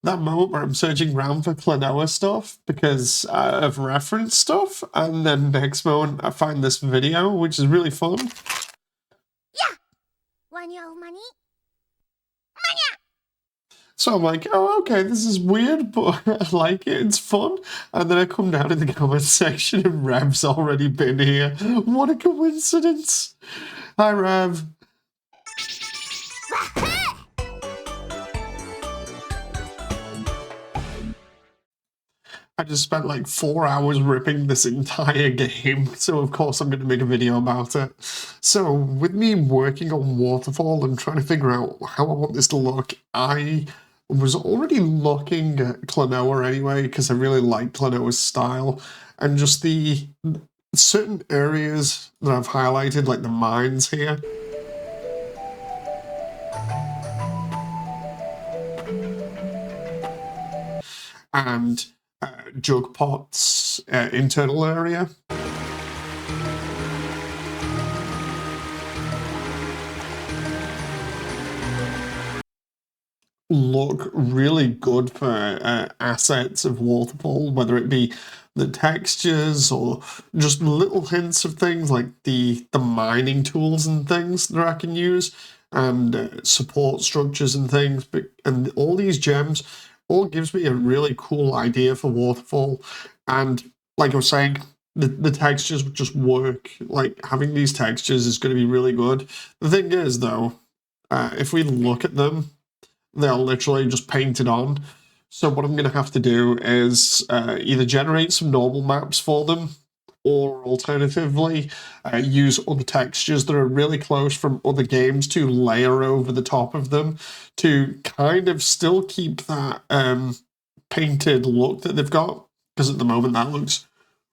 that moment where I'm searching around for Klonoa stuff because of reference stuff, and then next moment I find this video, which is really fun. Yeah. So I'm like, oh, okay, this is weird, but I like it, it's fun. And then I come down in the comment section and Rev's already been here. What a coincidence. Hi, Rev. I just spent like 4 hours ripping this entire game, so of course I'm going to make a video about it. So, with me working on Waterfall and trying to figure out how I want this to look, I was already looking at Klonoa anyway, because I really like Klonoa's style, and just the certain areas that I've highlighted, like the mines here. And Jugpot's internal area. Look really good for assets of Waterfall, whether it be the textures or just little hints of things like the mining tools and things that I can use, and support structures and things, and all these gems all gives me a really cool idea for Waterfall. And like I was saying, the textures just work. Like, having these textures is going to be really good. The thing is, though, if we look at them, they're literally just painted on. So what I'm going to have to do is either generate some normal maps for them, or alternatively use other textures that are really close from other games to layer over the top of them to kind of still keep that painted look that they've got, because at the moment that looks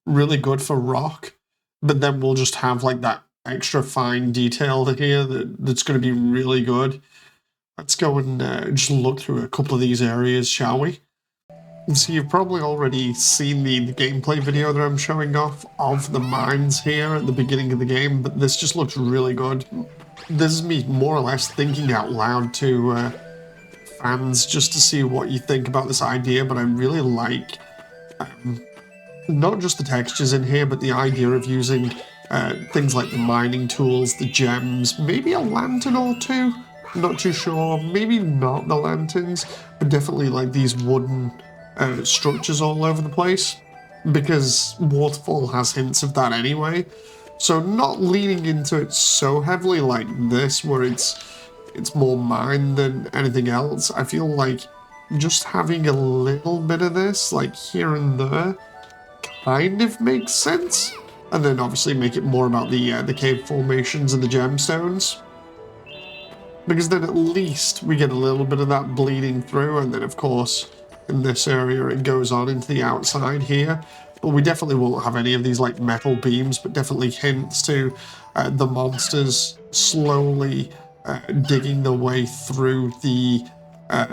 really good for rock, but then we'll just have like that extra fine detail here that's going to be really good. Let's go and just look through a couple of these areas, shall we? So you've probably already seen the gameplay video that I'm showing off of the mines here at the beginning of the game, but this just looks really good. This is me more or less thinking out loud to fans just to see what you think about this idea, but I really like not just the textures in here, but the idea of using things like the mining tools, the gems, maybe a lantern or two. Not too sure, maybe not the lanterns, but definitely like these wooden structures all over the place, because Waterfall has hints of that anyway. So not leaning into it so heavily like this, where it's more mine than anything else. I feel like just having a little bit of this, like here and there, kind of makes sense. And then obviously make it more about the cave formations and the gemstones, because then at least we get a little bit of that bleeding through, and then of course in this area it goes on into the outside here. But we definitely won't have any of these like metal beams, but definitely hints to the monsters slowly digging their way through the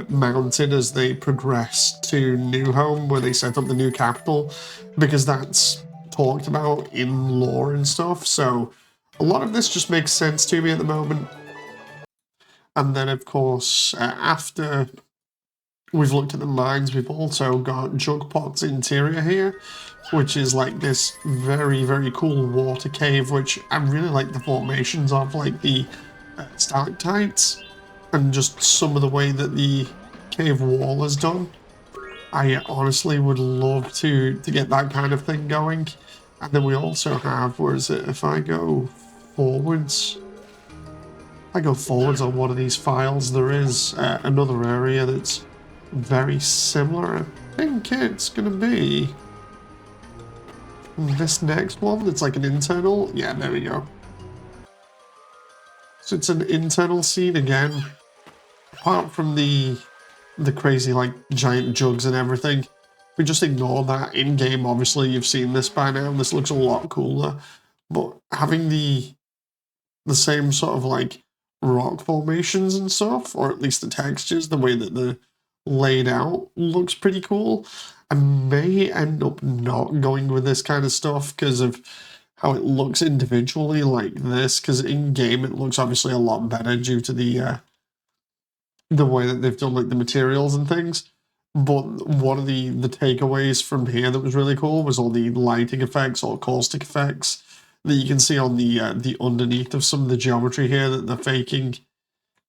mountain as they progress to New Home, where they set up the new capital, because that's talked about in lore and stuff. So a lot of this just makes sense to me at the moment. And then, of course, after we've looked at the mines, we've also got Jugpot's interior here, which is like this very, very cool water cave, which I really like the formations of, like the stalactites, and just some of the way that the cave wall is done. I honestly would love to get that kind of thing going. And then we also have, where is it? If I go forwards on one of these files, there is another area that's very similar. I think it's going to be this next one that's like an internal. Yeah, there we go. So it's an internal scene again. Apart from the crazy like giant jugs and everything, we just ignore that. In game, obviously you've seen this by now, this looks a lot cooler, but having the same sort of like rock formations and stuff, or at least the textures, the way that they're laid out, looks pretty cool. I may end up not going with this kind of stuff because of how it looks individually like this, because in game it looks obviously a lot better due to the way that they've done like the materials and things. But one of the takeaways from here that was really cool was all the lighting effects or caustic effects that you can see on the underneath of some of the geometry here that they're faking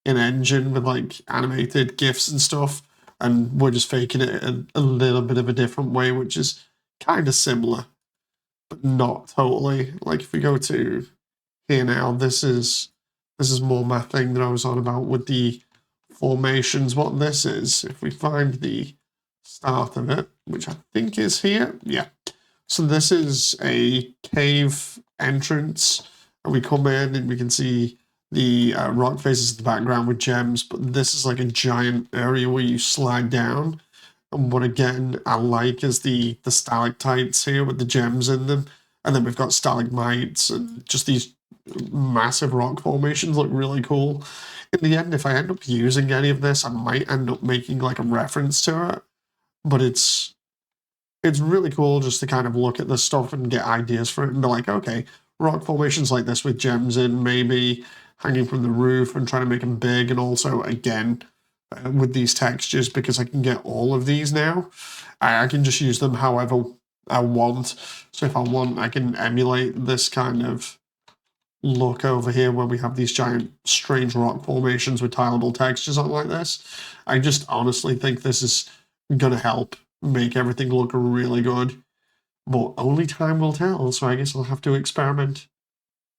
in Engine with like animated GIFs and stuff, and we're just faking it a little bit of a different way, which is kind of similar, but not totally. Like if we go to here now, this is more my thing that I was on about with the formations. What this is, if we find the start of it, which I think is here, yeah. So this is a cave entrance, and we come in and we can see the rock faces in the background with gems, but this is like a giant area where you slide down. And what again I like is the stalactites here with the gems in them, and then we've got stalagmites and just these massive rock formations look really cool. In the end, if I end up using any of this, I might end up making like a reference to it, but it's really cool just to kind of look at this stuff and get ideas for it and be like, okay, rock formations like this with gems in, maybe hanging from the roof and trying to make them big, and also again with these textures, because I can get all of these now. I can just use them however I want. So if I want, I can emulate this kind of look over here where we have these giant strange rock formations with tileable textures on like this. I just honestly think this is gonna help make everything look really good, but only time will tell, so I guess I'll have to experiment.